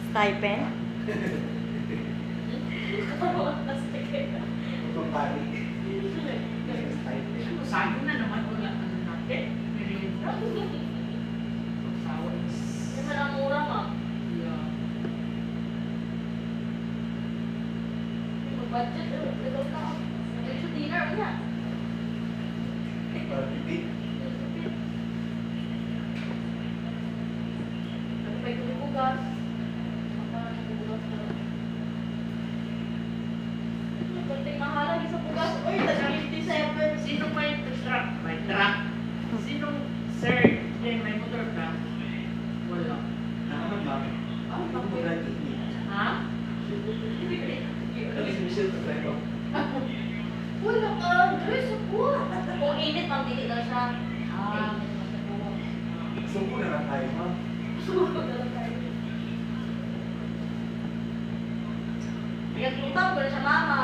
Stipend? Sabi na naman wala ka na natin. Yung malang mura ma. Mag-budget, ito na. Ito dinner, ano yan? May kumibugas. Kunting mahalang isang bugas. Uy, that's 57. Sino may truck? May truck. Sinong sir? May motor ka? Wala. Ah, bakit? Ha? Wala ka, dress ako. Kung init, pang-dili lang siya. Ah, Sumpo na lang tayo, ma'am. sumunod na lang tayo. Pinaglutan ko na siya, mama.